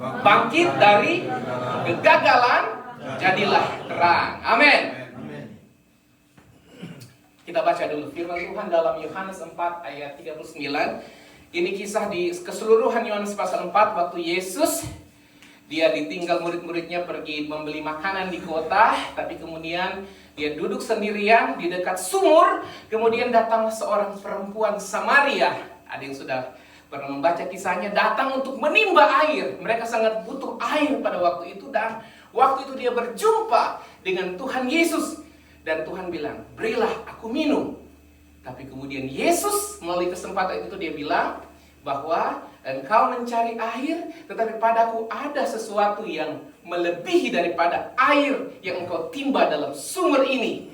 bangkit dari kegagalan, jadilah terang. Amin. Kita baca dulu firman Tuhan dalam Yohanes 4 ayat 39. Ini kisah di keseluruhan Yohanes pasal 4 waktu Yesus dia ditinggal murid-muridnya pergi membeli makanan di kota, tapi kemudian dia duduk sendirian di dekat sumur. Kemudian datang seorang perempuan Samaria. Ada yang sudah pernah membaca kisahnya, datang untuk menimba air. Mereka sangat butuh air pada waktu itu, dan waktu itu dia berjumpa dengan Tuhan Yesus. Dan Tuhan bilang, berilah aku minum. Tapi kemudian Yesus melalui kesempatan itu dia bilang bahwa engkau mencari air, tetapi padaku ada sesuatu yang melebihi daripada air yang engkau timba dalam sumur ini.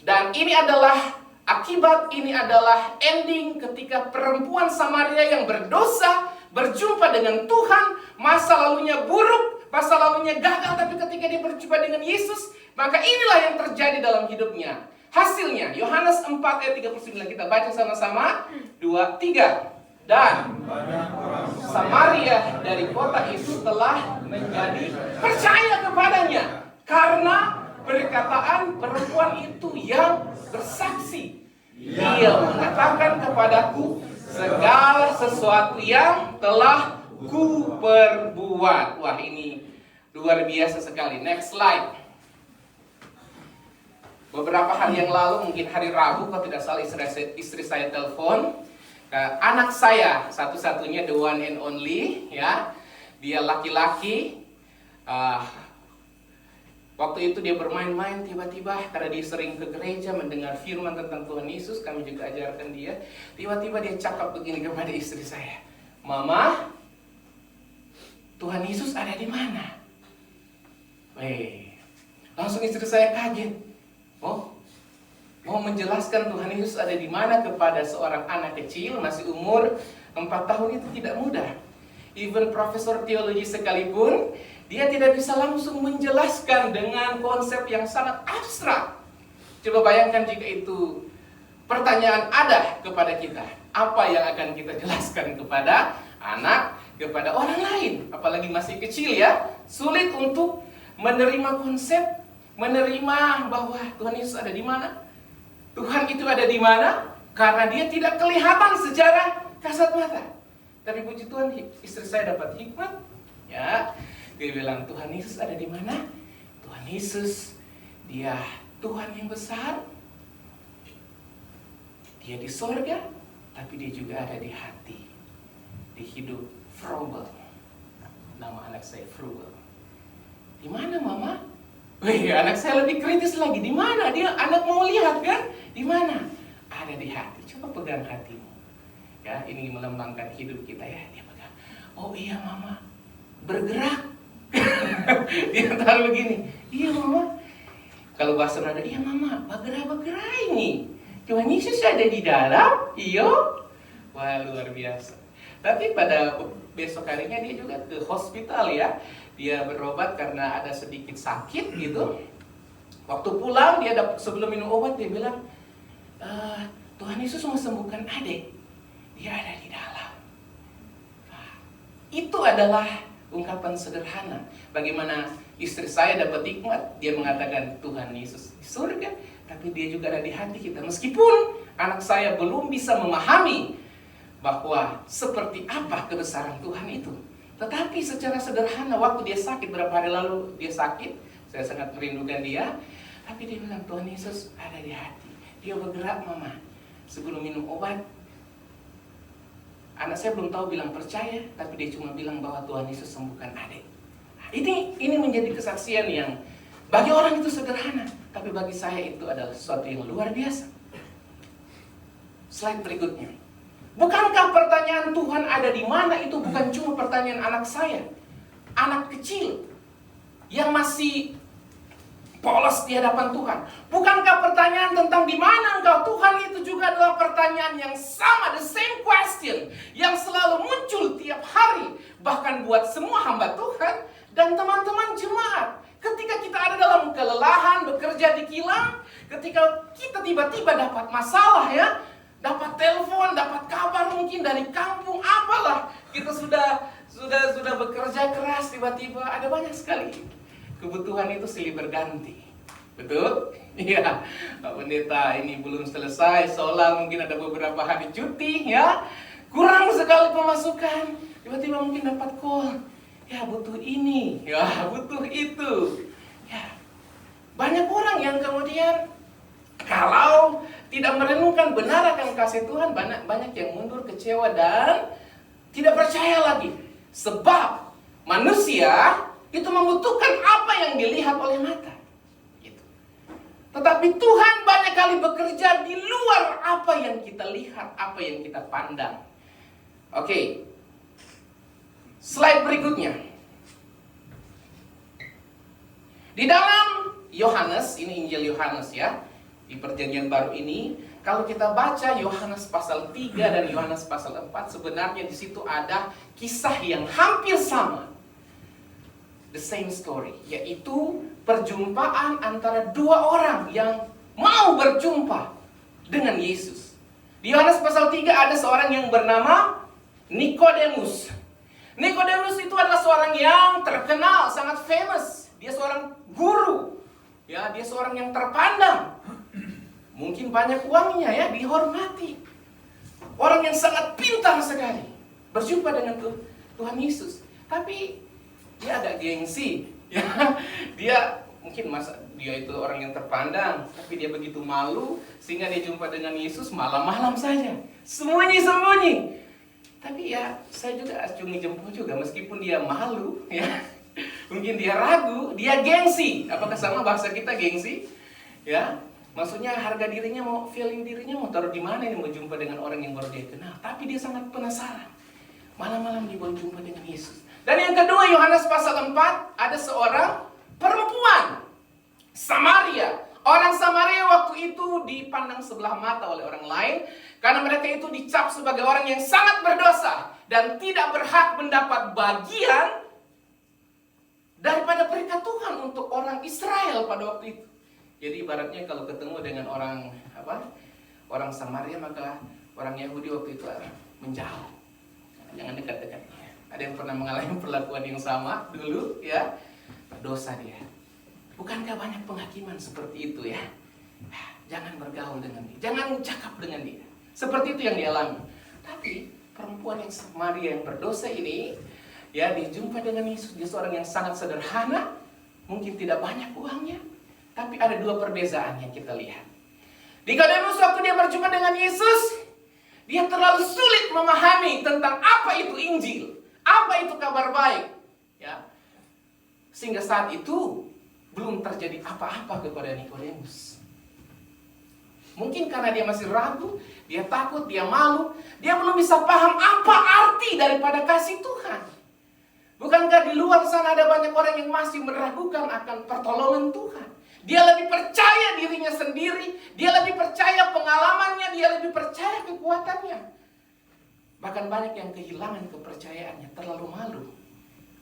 Dan ini adalah akibat, ini adalah ending ketika perempuan Samaria yang berdosa berjumpa dengan Tuhan. Masa lalunya buruk, masa lalunya gagal, tapi ketika dia berjumpa dengan Yesus, maka inilah yang terjadi dalam hidupnya. Hasilnya, Yohanes 4 ayat 39, kita baca sama-sama. 2, 3. Dan Samaria dari kota itu telah menjadi percaya kepadanya karena perkataan perempuan itu yang bersaksi. Dia mengatakan kepadaku segala sesuatu yang telah ku perbuat. Wah, ini luar biasa sekali. Next slide. Beberapa hari yang lalu, mungkin hari Rabu kalau tidak salah, istri saya telepon. Anak saya satu-satunya, the one and only, ya, dia laki-laki. Waktu itu dia bermain-main, tiba-tiba karena dia sering ke gereja mendengar firman tentang Tuhan Yesus, kami juga ajarkan dia. Tiba-tiba dia cakap begini kepada istri saya, Mama, Tuhan Yesus ada di mana? Langsung istri saya kaget. Mau menjelaskan Tuhan Yesus ada di mana kepada seorang anak kecil masih umur 4 tahun itu tidak mudah. Even profesor teologi sekalipun, dia tidak bisa langsung menjelaskan dengan konsep yang sangat abstrak. Coba bayangkan jika itu pertanyaan ada kepada kita, apa yang akan kita jelaskan kepada anak, kepada orang lain, apalagi masih kecil, ya. Sulit untuk menerima konsep, menerima bahwa Tuhan Yesus ada di mana, Tuhan itu ada di mana, karena dia tidak kelihatan secara kasat mata. Tapi puji Tuhan, istri saya dapat hikmat, ya. Dia bilang, Tuhan Yesus ada di mana? Tuhan Yesus, dia Tuhan yang besar. Dia di sorga, tapi dia juga ada di hati, di hidup Frobel. Nama anak saya Frobel. Di mana, Mama? Anak saya lebih kritis lagi. Di mana? Dia anak mau lihat kan? Di mana? Ada di hati. Coba pegang hatimu. Ya, ini melambangkan hidup kita, ya. Dia pegang. Oh iya, Mama. Bergerak. Dia tahu begini. Iya, Mama. Kalau bahasa Nada, iya, Mama. Bergerak ini. Tuhan Yesus ada di dalam. Iya. Wah, luar biasa. Tapi pada besok harinya dia juga ke hospital, ya. Dia berobat karena ada sedikit sakit gitu. Waktu pulang dia sebelum minum obat dia bilang, Tuhan Yesus mau sembuhkan adik. Dia ada di dalam. Nah, itu adalah ungkapan sederhana. Bagaimana istri saya dapat hikmat. Dia mengatakan Tuhan Yesus di surga, tapi dia juga ada di hati kita. Meskipun anak saya belum bisa memahami bahwa seperti apa kebesaran Tuhan itu, tetapi secara sederhana, waktu dia sakit, berapa hari lalu dia sakit, saya sangat merindukan dia. Tapi dia bilang, Tuhan Yesus ada di hati. Dia bergerak, Mama. Sebelum minum obat, anak saya belum tahu bilang percaya, tapi dia cuma bilang bahwa Tuhan Yesus sembuhkan adik. Nah, ini menjadi kesaksian yang bagi orang itu sederhana, tapi bagi saya itu adalah sesuatu yang luar biasa. Slide berikutnya. Bukankah pertanyaan Tuhan ada di mana itu bukan cuma pertanyaan anak saya, anak kecil yang masih polos di hadapan Tuhan. Bukankah pertanyaan tentang di mana engkau Tuhan itu juga adalah pertanyaan yang sama, the same question, yang selalu muncul tiap hari, bahkan buat semua hamba Tuhan dan teman-teman jemaat. Ketika kita ada dalam kelelahan, bekerja di kilang, ketika kita tiba-tiba dapat masalah, ya, dapat telepon, dapat kabar mungkin dari kampung, apalah, kita sudah sudah bekerja keras, tiba-tiba ada banyak sekali kebutuhan itu silih berganti. Betul? Iya, Pak Pendeta ini belum selesai, seolah mungkin ada beberapa hari cuti ya. Kurang sekali pemasukan. Tiba-tiba mungkin dapat call. Ya butuh ini, ya butuh itu. Ya, banyak orang yang kemudian kalau tidak merenungkan benar akan kasih Tuhan, banyak yang mundur, kecewa dan tidak percaya lagi. Sebab manusia itu membutuhkan apa yang dilihat oleh mata. Gitu. Tetapi Tuhan banyak kali bekerja di luar apa yang kita lihat, apa yang kita pandang. Oke. Slide berikutnya. Di dalam Yohanes, ini Injil Yohanes ya. Di perjanjian baru ini, kalau kita baca Yohanes pasal 3 dan Yohanes pasal 4, sebenarnya di situ ada kisah yang hampir sama. The same story, yaitu perjumpaan antara dua orang yang mau berjumpa dengan Yesus. Di Yohanes pasal 3 ada seorang yang bernama Nikodemus. Nikodemus itu adalah seorang yang terkenal, sangat famous. Dia seorang guru. Ya, dia seorang yang terpandang. Mungkin banyak uangnya ya, dihormati. Orang yang sangat pintar sekali. Berjumpa dengan Tuhan Yesus. Tapi dia agak gengsi. Ya, dia mungkin dia itu orang yang terpandang, tapi dia begitu malu sehingga dia jumpa dengan Yesus malam-malam saja. Sembunyi-sembunyi. Tapi ya, saya juga acungi jempol juga meskipun dia malu ya. Mungkin dia ragu, dia gengsi. Apakah sama bahasa kita gengsi? Ya. Maksudnya harga dirinya mau, feeling dirinya mau taruh di mana ini, mau jumpa dengan orang yang baru dia kenal. Tapi dia sangat penasaran. Malam-malam dia mau jumpa dengan Yesus. Dan yang kedua, Yohanes pasal 4, ada seorang perempuan Samaria. Orang Samaria waktu itu dipandang sebelah mata oleh orang lain karena mereka itu dicap sebagai orang yang sangat berdosa dan tidak berhak mendapat bagian daripada berkat Tuhan untuk orang Israel pada waktu itu. Jadi ibaratnya kalau ketemu dengan orang Samaria, maka orang Yahudi waktu itu menjauh. Jangan dekat-dekat. Ada yang pernah mengalami perlakuan yang sama dulu ya, berdosa dia. Bukankah banyak penghakiman seperti itu ya? Jangan bergaul dengan dia, jangan cakap dengan dia. Seperti itu yang dialami. Tapi perempuan yang Samaria yang berdosa ini, ya, dia jumpa dengan Yesus. Dia seorang yang sangat sederhana, mungkin tidak banyak uangnya. Tapi ada dua perbedaan yang kita lihat. Nikodemus waktu dia berjumpa dengan Yesus, dia terlalu sulit memahami tentang apa itu Injil, apa itu kabar baik, ya. Sehingga saat itu belum terjadi apa-apa kepada Nikodemus. Mungkin karena dia masih ragu, dia takut, dia malu, dia belum bisa paham apa arti daripada kasih Tuhan. Bukankah di luar sana ada banyak orang yang masih meragukan akan pertolongan Tuhan? Dia lebih percaya dirinya sendiri, dia lebih percaya pengalamannya, dia lebih percaya kekuatannya. Bahkan banyak yang kehilangan kepercayaannya, terlalu malu.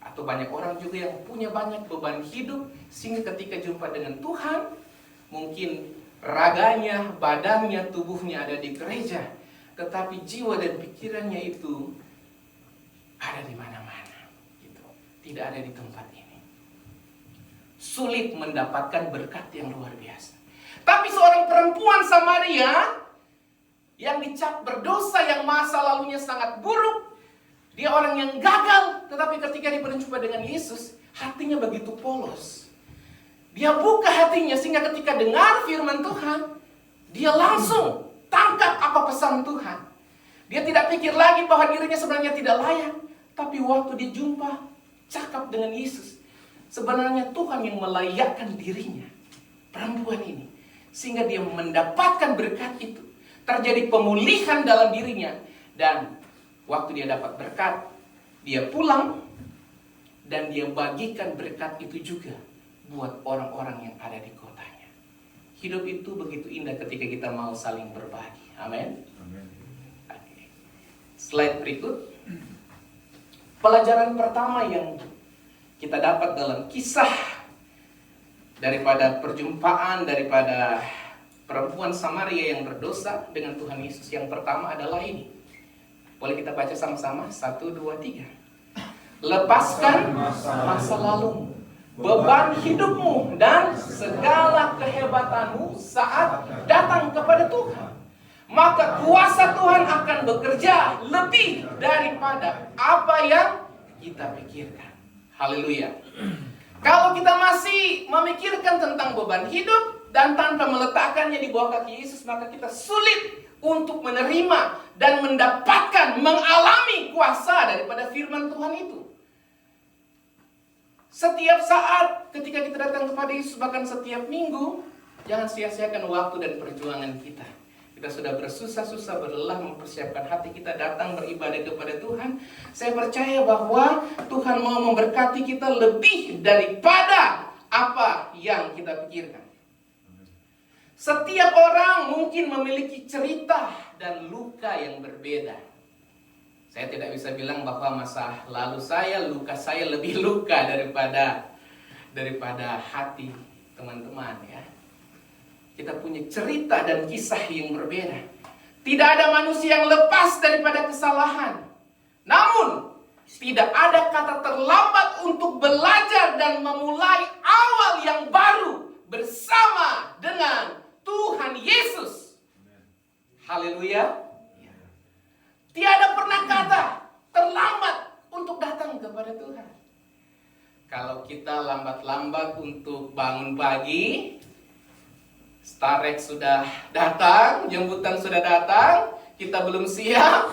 Atau banyak orang juga yang punya banyak beban hidup, sehingga ketika jumpa dengan Tuhan, mungkin raganya, badannya, tubuhnya ada di gereja, tetapi jiwa dan pikirannya itu ada di mana-mana, gitu. Tidak ada di tempat ini. Sulit mendapatkan berkat yang luar biasa. Tapi seorang perempuan Samaria yang dicap berdosa, yang masa lalunya sangat buruk, dia orang yang gagal, tetapi ketika dia berjumpa dengan Yesus, hatinya begitu polos. Dia buka hatinya sehingga ketika dengar firman Tuhan, dia langsung tangkap apa pesan Tuhan. Dia tidak pikir lagi bahwa dirinya sebenarnya tidak layak, tapi waktu dia jumpa, cakap dengan Yesus, sebenarnya Tuhan yang melayakkan dirinya, perempuan ini, sehingga dia mendapatkan berkat itu. Terjadi pemulihan dalam dirinya, dan waktu dia dapat berkat, dia pulang dan dia bagikan berkat itu juga buat orang-orang yang ada di kotanya. Hidup itu begitu indah ketika kita mau saling berbagi. Amin. Okay. Slide berikut. Pelajaran pertama yang kita dapat dalam kisah daripada perjumpaan daripada perempuan Samaria yang berdosa dengan Tuhan Yesus, yang pertama adalah ini. Boleh kita baca sama-sama? 1, 2, 3. Lepaskan masa lalumu, beban hidupmu, dan segala kehebatanmu saat datang kepada Tuhan. Maka kuasa Tuhan akan bekerja lebih daripada apa yang kita pikirkan. Haleluya. Kalau kita masih memikirkan tentang beban hidup dan tanpa meletakkannya di bawah kaki Yesus, maka kita sulit untuk menerima dan mendapatkan, mengalami kuasa daripada firman Tuhan itu. Setiap saat ketika kita datang kepada Yesus, bahkan setiap minggu, jangan sia-siakan waktu dan perjuangan kita. Kita sudah bersusah-susah berlelah mempersiapkan hati kita datang beribadah kepada Tuhan. Saya percaya bahwa Tuhan mau memberkati kita lebih daripada apa yang kita pikirkan. Setiap orang mungkin memiliki cerita dan luka yang berbeda. Saya tidak bisa bilang bahwa masa lalu saya, luka saya lebih luka daripada hati teman-teman ya. Kita punya cerita dan kisah yang berbeda. Tidak ada manusia yang lepas daripada kesalahan. Namun, tidak ada kata terlambat untuk belajar dan memulai awal yang baru bersama dengan Tuhan Yesus. Haleluya. Tiada pernah kata terlambat untuk datang kepada Tuhan. Kalau kita lambat-lambat untuk bangun pagi, Starek sudah datang, jemputan sudah datang, kita belum siap,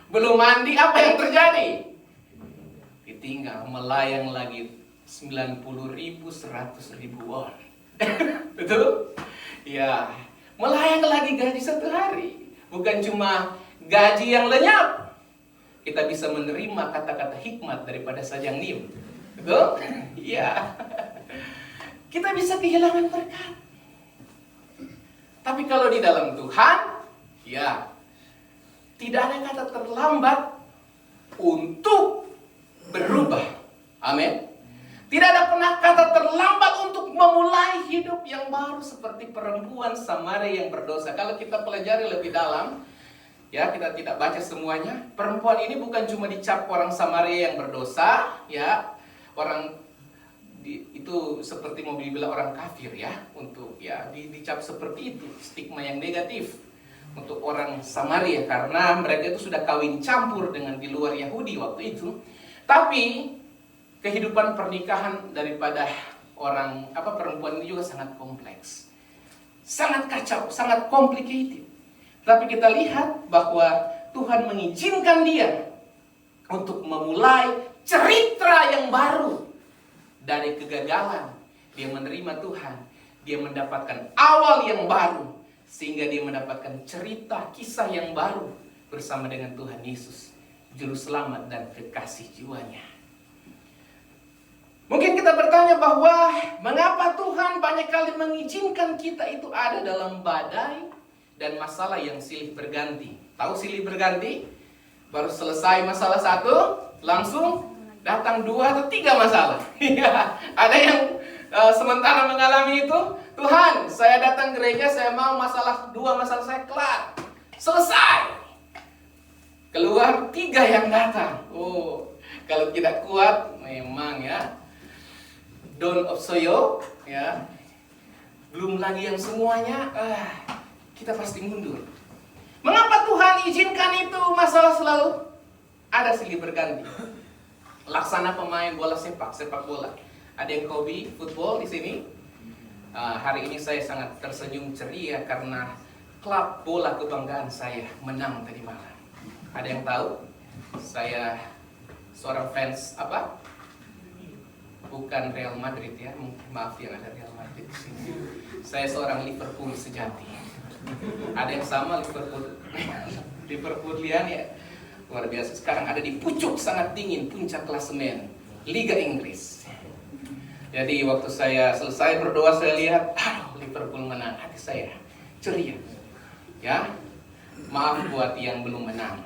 belum mandi, apa yang terjadi? Ditinggal melayang lagi 90.000, 100.000 won. Betul? Ya, melayang lagi gaji satu hari. Bukan cuma gaji yang lenyap. Kita bisa menerima kata-kata hikmat daripada Sajang Nim. Betul? Iya. Kita bisa kehilangan berkat. Tapi kalau di dalam Tuhan, ya, tidak ada kata terlambat untuk berubah. Amin. Tidak ada pernah kata terlambat untuk memulai hidup yang baru seperti perempuan Samaria yang berdosa. Kalau kita pelajari lebih dalam, ya, kita tidak baca semuanya. Perempuan ini bukan cuma dicap orang Samaria yang berdosa, ya, orang itu seperti mau dibilang orang kafir ya, untuk ya dicap seperti itu, stigma yang negatif untuk orang Samaria karena mereka itu sudah kawin campur dengan di luar Yahudi waktu itu. Tapi kehidupan pernikahan daripada perempuan ini juga sangat kompleks, sangat kacau, sangat complicated. Tapi kita lihat bahwa Tuhan mengizinkan dia untuk memulai cerita yang baru. Dari kegagalan, dia menerima Tuhan. Dia mendapatkan awal yang baru. Sehingga dia mendapatkan cerita, kisah yang baru bersama dengan Tuhan Yesus, Juru Selamat dan kekasih jiwanya. Mungkin kita bertanya bahwa mengapa Tuhan banyak kali mengizinkan kita itu ada dalam badai dan masalah yang silih berganti. Tahu silih berganti? Baru selesai masalah satu, langsung datang 2 atau 3 masalah. Ada yang sementara mengalami itu, Tuhan, saya datang gereja, saya mau 2 masalah saya kelar, selesai. Keluar 3 yang datang. Oh, kalau tidak kuat, memang ya, Don of Soyo, ya, belum lagi yang semuanya, kita pasti mundur. Mengapa Tuhan izinkan itu masalah selalu ada silih berganti? Laksana pemain bola sepak bola. Ada yang hobi football di sini. Hari ini saya sangat tersenyum ceria karena klub bola kebanggaan saya menang tadi malam. Ada yang tahu? Saya seorang fans apa? Bukan Real Madrid ya, maaf yang ada Real Madrid di sini. Saya seorang Liverpool sejati. Ada yang sama Liverpoolian ya. Luar biasa, sekarang ada di pucuk sangat dingin puncak klasemen Liga Inggris. Jadi waktu saya selesai berdoa, saya lihat, Liverpool menang, hati saya ceria. Ya, maaf buat yang belum menang.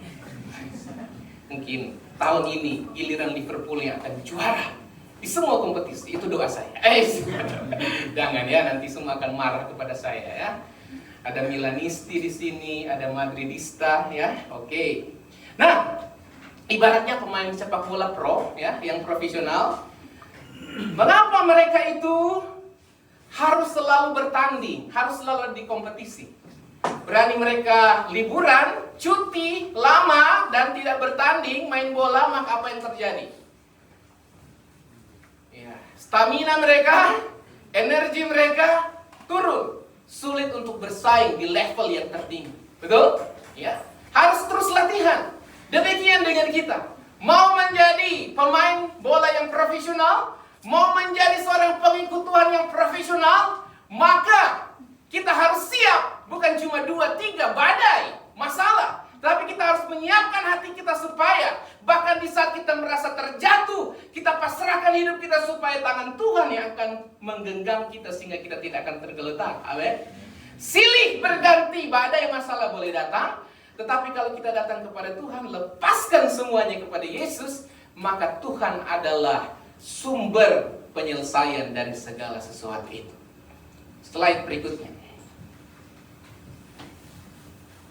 Mungkin tahun ini giliran Liverpool yang akan juara di semua kompetisi, itu doa saya. Jangan ya, nanti semua akan marah kepada saya ya. Ada Milanisti di sini, ada Madridista ya. Oke. Nah, ibaratnya pemain sepak bola pro, ya, yang profesional. Mengapa mereka itu harus selalu bertanding, harus selalu di kompetisi? Berani mereka liburan, cuti lama dan tidak bertanding, main bola, maka apa yang terjadi? Ya, stamina mereka, energi mereka turun, sulit untuk bersaing di level yang tertinggi. Betul? Ya, harus terus latihan. Demikian dengan kita. Mau menjadi pemain bola yang profesional, mau menjadi seorang pengikut Tuhan yang profesional, maka kita harus siap. Bukan cuma 2-3 badai masalah, tapi kita harus menyiapkan hati kita supaya bahkan di saat kita merasa terjatuh, kita pasrahkan hidup kita supaya tangan Tuhan yang akan menggenggam kita sehingga kita tidak akan tergeletak. Amin. Silih berganti badai masalah boleh datang, tetapi kalau kita datang kepada Tuhan, lepaskan semuanya kepada Yesus, maka Tuhan adalah sumber penyelesaian dari segala sesuatu itu. Slide berikutnya.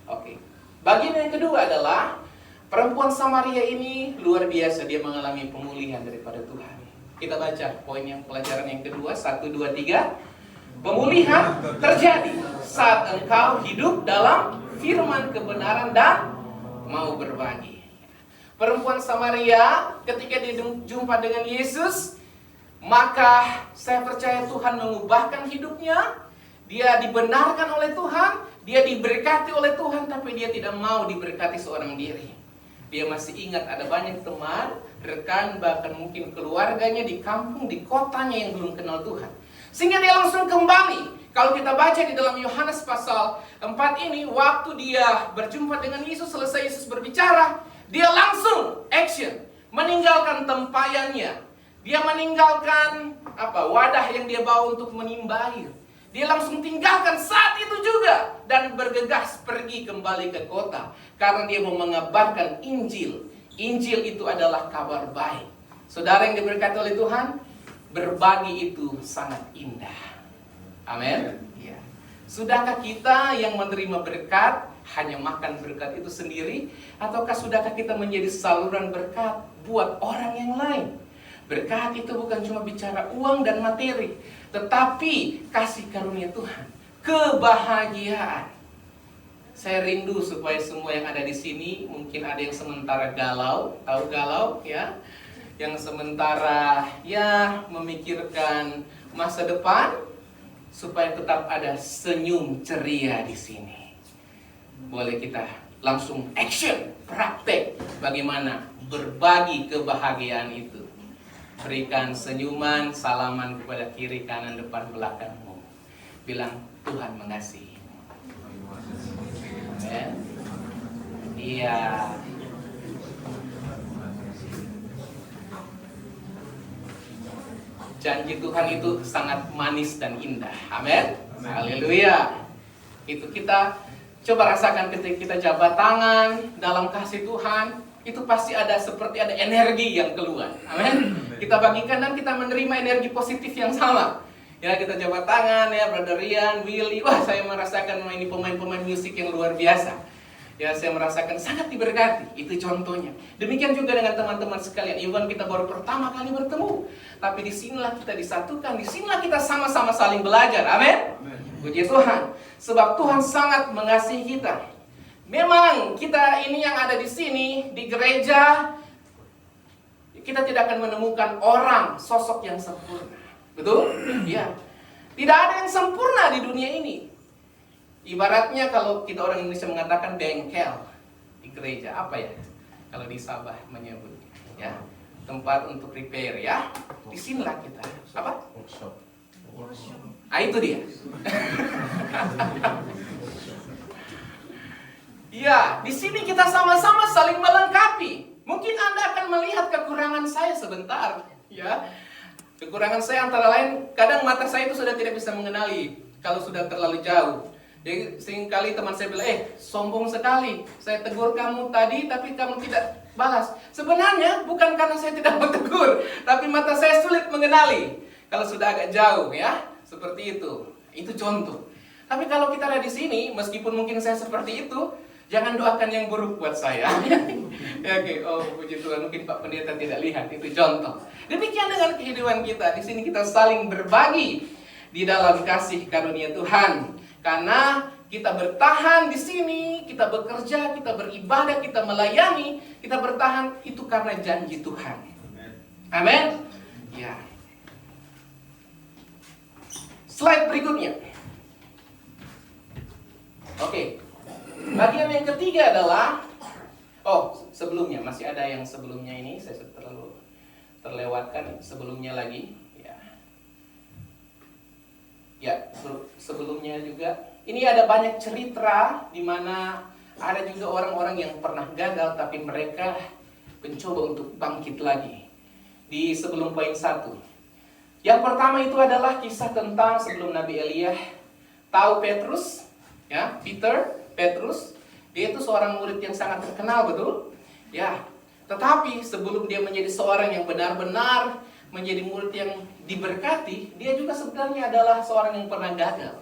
Oke. Bagian yang kedua adalah perempuan Samaria ini luar biasa, dia mengalami pemulihan daripada Tuhan. Kita baca poin yang pelajaran yang kedua, 1, 2, 3. Pemulihan terjadi saat engkau hidup dalam firman kebenaran dan mau berbagi. Perempuan Samaria ketika dia jumpa dengan Yesus, maka saya percaya Tuhan mengubahkan hidupnya. Dia dibenarkan oleh Tuhan, dia diberkati oleh Tuhan, tapi dia tidak mau diberkati seorang diri. Dia masih ingat ada banyak teman, rekan, bahkan mungkin keluarganya di kampung, di kotanya yang belum kenal Tuhan. Sehingga dia langsung kembali. Kalau kita baca di dalam Yohanes pasal 4 ini, waktu dia berjumpa dengan Yesus, selesai Yesus berbicara, dia langsung action, meninggalkan tempayannya. Dia meninggalkan wadah yang dia bawa untuk menimba air. Dia langsung tinggalkan saat itu juga dan bergegas pergi kembali ke kota karena dia mau mengabarkan Injil. Injil itu adalah kabar baik. Saudara yang diberkati oleh Tuhan, berbagi itu sangat indah. Amin. Ya. Sudahkah kita yang menerima berkat hanya makan berkat itu sendiri, ataukah sudahkah kita menjadi saluran berkat buat orang yang lain? Berkat itu bukan cuma bicara uang dan materi, tetapi kasih karunia Tuhan, kebahagiaan. Saya rindu supaya semua yang ada di sini, mungkin ada yang sementara galau, tahu galau ya, yang sementara ya memikirkan masa depan, supaya tetap ada senyum ceria di sini. Boleh kita langsung action, praktek bagaimana berbagi kebahagiaan itu. Berikan senyuman, salaman kepada kiri, kanan, depan, belakangmu. Bilang, Tuhan mengasihimu. Amen. Iya. Janji Tuhan itu sangat manis dan indah. Amin. Haleluya. Itu kita coba rasakan ketika kita jabat tangan dalam kasih Tuhan. Itu pasti ada seperti ada energi yang keluar. Amin. Kita bagikan dan kita menerima energi positif yang sama. Ya, kita jabat tangan ya, Brother Rian, Willy. Wah, saya merasakan ini pemain-pemain musik yang luar biasa. Ya, saya merasakan sangat diberkati. Itu contohnya. Demikian juga dengan teman-teman sekalian. Even kita baru pertama kali bertemu, tapi disinilah kita disatukan. Disinilah kita sama-sama saling belajar. Amin. Puji Tuhan. Sebab Tuhan sangat mengasihi kita. Memang kita ini yang ada di sini, di gereja, kita tidak akan menemukan orang, sosok yang sempurna. Betul? Ya. Tidak ada yang sempurna di dunia ini. Ibaratnya kalau kita orang Indonesia mengatakan bengkel di gereja, apa ya? Kalau di Sabah menyebutnya, ya, tempat untuk repair ya. Di sinilah kita. Apa? Workshop. Ah, itu dia. Ya, di sini kita sama-sama saling melengkapi. Mungkin Anda akan melihat kekurangan saya sebentar, ya. Kekurangan saya antara lain, kadang mata saya itu sudah tidak bisa mengenali kalau sudah terlalu jauh. Jadi seringkali teman saya bilang, sombong sekali. Saya tegur kamu tadi, tapi kamu tidak balas. Sebenarnya bukan karena saya tidak mau tegur, tapi mata saya sulit mengenali kalau sudah agak jauh, ya. Seperti itu. Itu contoh. Tapi kalau kita ada di sini, meskipun mungkin saya seperti itu, Jangan doakan yang buruk buat saya. Ya, oke, oh puji Tuhan, mungkin Pak Pendeta tidak lihat, itu contoh. Demikian dengan kehidupan kita. Di sini kita saling berbagi di dalam kasih karunia Tuhan. Karena kita bertahan di sini, kita bekerja, kita beribadah, kita melayani, kita bertahan itu karena janji Tuhan. Amin. Ya. Slide berikutnya. Oke. Bagian yang ketiga adalah sebelumnya masih ada yang sebelumnya ini saya terlalu terlewatkan sebelumnya lagi. Ya, sebelumnya juga ini ada banyak cerita di mana ada juga orang-orang yang pernah gagal tapi mereka mencoba untuk bangkit lagi. Di sebelum poin 1. Yang pertama itu adalah kisah tentang sebelum Nabi Elia tahu Petrus, ya, Petrus, dia itu seorang murid yang sangat terkenal, betul? Ya, tetapi sebelum dia menjadi seorang yang benar-benar menjadi murid yang diberkati, dia juga sebenarnya adalah seorang yang pernah gagal.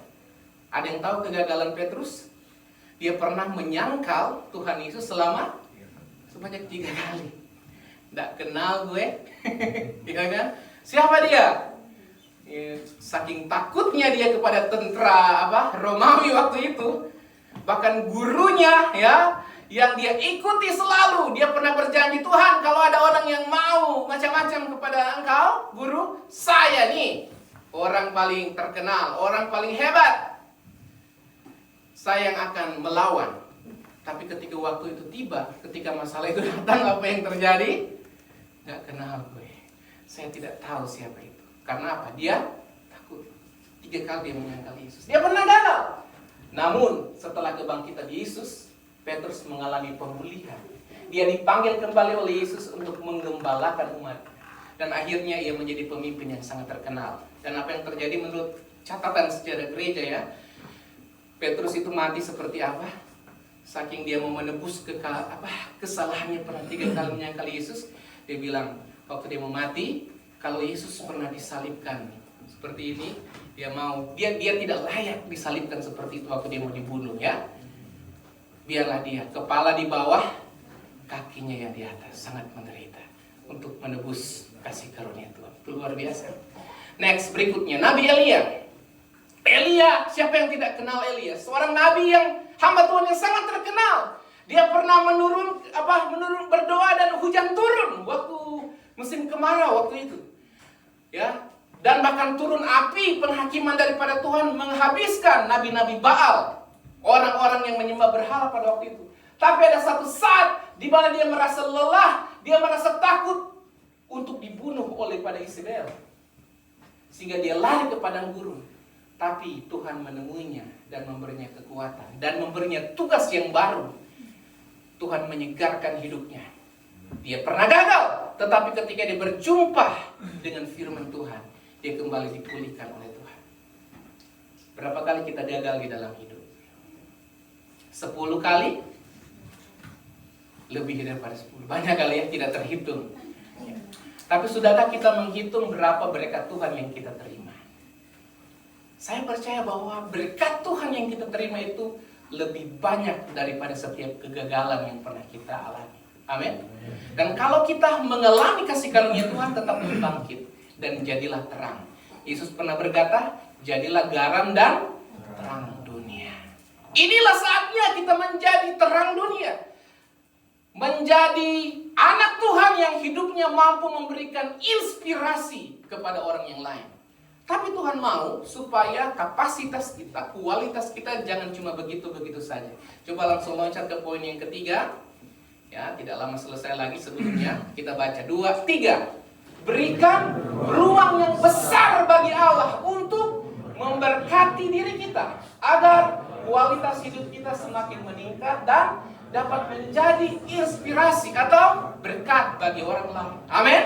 Ada yang tahu kegagalan Petrus? Dia pernah menyangkal Tuhan Yesus sebanyak 3 kali. Nggak kenal gue, ya kan? Siapa dia? Saking takutnya dia kepada tentara Romawi waktu itu, bahkan gurunya ya yang dia ikuti selalu, dia pernah berjanji, Tuhan kalau ada orang yang mau macam-macam kepada engkau guru, saya nih orang paling terkenal, orang paling hebat, saya yang akan melawan. Tapi ketika waktu itu tiba, ketika masalah itu datang, apa yang terjadi? Gak kenal gue, saya tidak tahu siapa itu. Karena apa? Dia takut. 3 kali dia menyangkal Yesus. Dia pernah gagal. Namun setelah kebangkitan Yesus, Petrus mengalami pemulihan. Dia dipanggil kembali oleh Yesus untuk menggembalakan umat. Dan akhirnya ia menjadi pemimpin yang sangat terkenal. Dan apa yang terjadi menurut catatan sejarah gereja ya, Petrus itu mati seperti apa? Saking dia mau menebus kesalahannya pernah 3 kali menyangkal Yesus, dia bilang waktu dia mau mati, kalau Yesus pernah disalibkan seperti ini, dia tidak layak disalibkan seperti itu waktu dia mau dibunuh ya. Biarlah dia kepala di bawah, kakinya yang di atas, sangat menderita untuk menebus kasih karunia Tuhan. Itu luar biasa. Next, berikutnya Nabi Elia. Siapa yang tidak kenal Elia? Seorang nabi yang hamba Tuhan yang sangat terkenal. Dia pernah menurun berdoa dan hujan turun waktu musim kemarau waktu itu. Ya, dan bahkan turun api penghakiman daripada Tuhan menghabiskan nabi-nabi Baal, orang-orang yang menyembah berhala pada waktu itu. Tapi ada satu saat di mana dia merasa lelah, dia merasa takut untuk dibunuh oleh pada Isabel, sehingga dia lari ke padang gurun. Tapi Tuhan menemuinya dan memberinya kekuatan dan memberinya tugas yang baru. Tuhan menyegarkan hidupnya. Dia pernah gagal, tetapi ketika dia berjumpa dengan firman Tuhan, dia kembali dipulihkan oleh Tuhan. Berapa kali kita gagal di dalam hidup? 10 kali? Lebih daripada 10. Banyak kali ya, tidak terhitung. Ya. Tapi sudahkah kita menghitung berapa berkat Tuhan yang kita terima? Saya percaya bahwa berkat Tuhan yang kita terima itu lebih banyak daripada setiap kegagalan yang pernah kita alami. Amin. Dan kalau kita mengalami kasih karunia Tuhan, tetap bangkit dan jadilah terang. Yesus pernah berkata, jadilah garam dan terang dunia. Inilah saatnya kita menjadi terang dunia. Menjadi anak Tuhan yang hidupnya mampu memberikan inspirasi kepada orang yang lain. Tapi Tuhan mau supaya kapasitas kita, kualitas kita jangan cuma begitu-begitu saja. Coba langsung loncat ke poin yang ketiga. Ya, tidak lama selesai lagi sebelumnya. Kita baca 2, 3. Berikan ruang yang besar bagi Allah untuk memberkati diri kita, agar kualitas hidup kita semakin meningkat dan dapat menjadi inspirasi atau berkat bagi orang lain. Amin.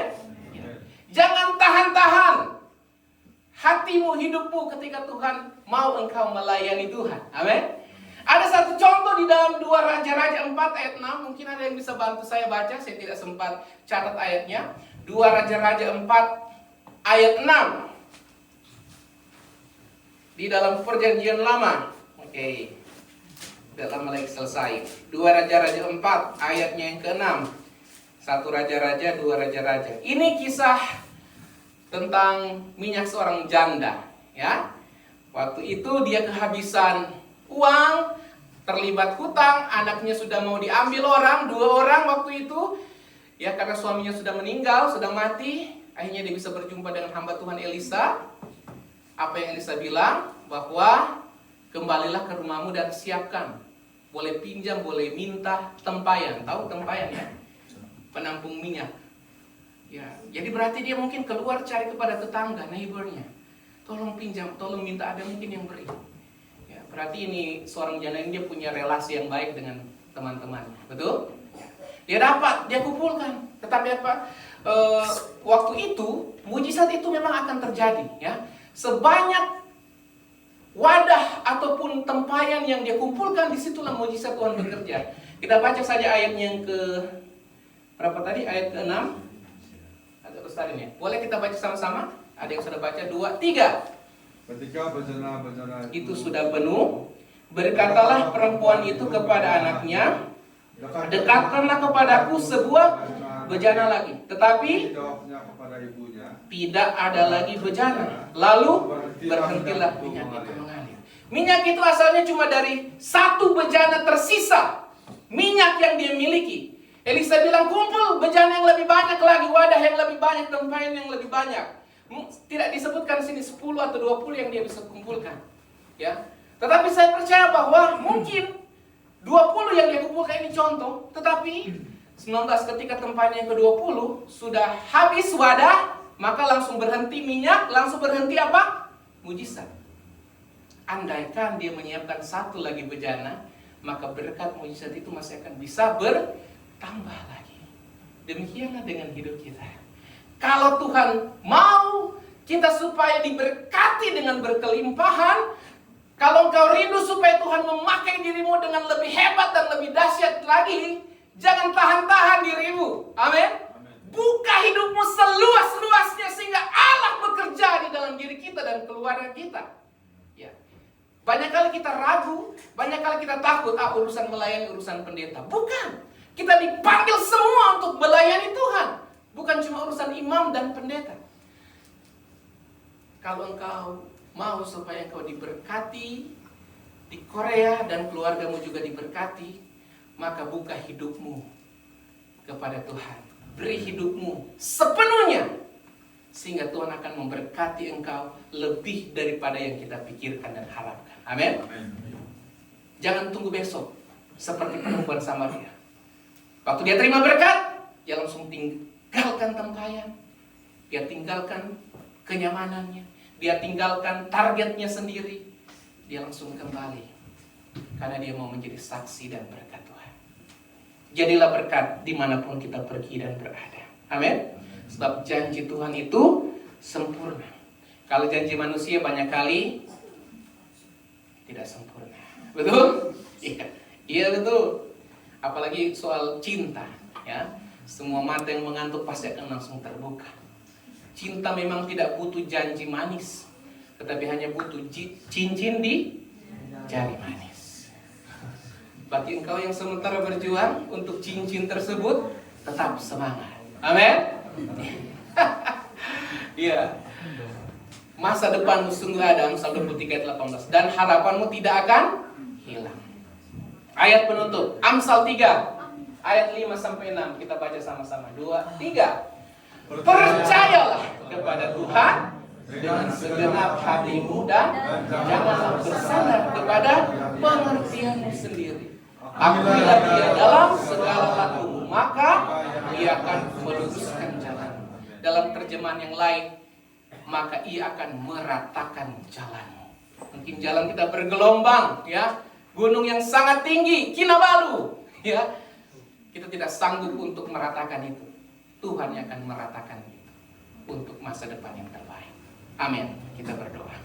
Jangan tahan-tahan hatimu, hidupmu ketika Tuhan mau engkau melayani Tuhan. Amin. Ada satu contoh di dalam 2 Raja-Raja 4 ayat 6. Mungkin ada yang bisa bantu saya baca. Saya tidak sempat catat ayatnya. 2 Raja-Raja 4 ayat 6. Di dalam perjanjian lama. Oke. Tidak lama lagi selesai. 2 Raja-Raja 4 ayatnya yang ke-6. 1 Raja-Raja, 2 Raja-Raja. Ini kisah tentang minyak seorang janda, ya. Waktu itu dia kehabisan uang, terlibat hutang, anaknya sudah mau diambil orang, 2 orang waktu itu. Ya, karena suaminya sudah meninggal, sudah mati. Akhirnya dia bisa berjumpa dengan hamba Tuhan Elisa. Apa yang Elisa bilang? Bahwa kembalilah ke rumahmu dan siapkan. Boleh pinjam, boleh minta tempayan. Tahu tempayan ya? Penampung minyak. Ya, jadi berarti dia mungkin keluar cari kepada tetangga, neighbornya. Tolong pinjam, tolong minta, ada mungkin yang beri. Ya, berarti ini seorang janda ini dia punya relasi yang baik dengan teman-temannya. Betul? Dia dapat, dia kumpulkan. Tetapi apa? Waktu itu, mujizat itu memang akan terjadi. Ya, sebanyak wadah ataupun tempayan yang dia kumpulkan, disitulah mujizat Tuhan bekerja. Kita baca saja ayat yang ke berapa tadi? Ayat ke-6. Ada ustadz ya. Boleh kita baca sama-sama? Ada yang sudah baca? 2, 3. Ketika bejana-bejana itu sudah penuh, berkatalah perempuan itu kepada anaknya, dekatkanlah kepadaku sebuah bejana lagi. Tetapi jawabnya kepada ibunya, tidak ada lagi bejana. Lalu berhentilah minyak itu mengalir. Minyak itu asalnya cuma dari 1 bejana tersisa minyak yang dia miliki. Elisa bilang, kumpul bejana yang lebih banyak lagi, wadah yang lebih banyak, tempayan yang lebih banyak. Tidak disebutkan sini 10 atau 20 yang dia bisa kumpulkan. Ya. Tetapi saya percaya bahwa mungkin 20 yang dia kumpulkan ini contoh. Tetapi 19 ketika tempayan yang ke-20 sudah habis wadah, maka langsung berhenti minyak, langsung berhenti apa? Mujizat. Andaikan dia menyiapkan 1 lagi bejana, maka berkat mujizat itu masih akan bisa bertambah lagi. Demikianlah dengan hidup kita. Kalau Tuhan mau kita supaya diberkati dengan berkelimpahan, kalau engkau rindu supaya Tuhan memakai dirimu dengan lebih hebat dan lebih dahsyat lagi, jangan tahan-tahan dirimu. Amin. Buka hidupmu seluas-luasnya sehingga Allah bekerja di dalam diri kita dan keluarga kita. Ya. Banyak kali kita ragu, banyak kali kita takut, urusan melayani, urusan pendeta. Bukan. Kita dipanggil semua untuk melayani Tuhan. Bukan cuma urusan imam dan pendeta. Kalau engkau mau supaya engkau diberkati di Korea dan keluargamu juga diberkati, maka buka hidupmu kepada Tuhan. Beri hidupmu sepenuhnya, sehingga Tuhan akan memberkati engkau lebih daripada yang kita pikirkan dan harapkan. Amin. Jangan tunggu besok seperti perempuan Samaria. Waktu dia terima berkat, dia langsung tinggalkan tempayan, dia tinggalkan kenyamanannya, dia tinggalkan targetnya sendiri, dia langsung kembali karena dia mau menjadi saksi dan berkat Tuhan. Jadilah berkat dimanapun kita pergi dan berada. Amin. Sebab janji Tuhan itu sempurna. Kalau janji manusia banyak kali tidak sempurna. Betul? Iya betul. Apalagi soal cinta, ya. Semua mata yang mengantuk pasti akan langsung terbuka. Cinta memang tidak butuh janji manis, tetapi hanya butuh cincin di jari manis. Bagi engkau yang sementara berjuang untuk cincin tersebut, tetap semangat. Amin. Iya. Masa depanmu sungguh ada, Amsal 23 ayat 18. Dan harapanmu tidak akan hilang. Ayat penutup, Amsal 3 ayat 5 sampai 6. Kita baca sama-sama. 2, 3. Percayalah kepada Tuhan dengan segenap hatimu dan janganlah bersandar kepada pengertianmu sendiri. Apabila dia dalam segala lakumu, maka ia akan meluruskan jalan. Dalam terjemahan yang lain, maka ia akan meratakan jalanmu. Mungkin jalan kita bergelombang, ya. Gunung yang sangat tinggi, Kinabalu, ya. Kita tidak sanggup untuk meratakan itu. Tuhan yang akan meratakan itu untuk masa depan yang terbaik. Amin. Kita berdoa.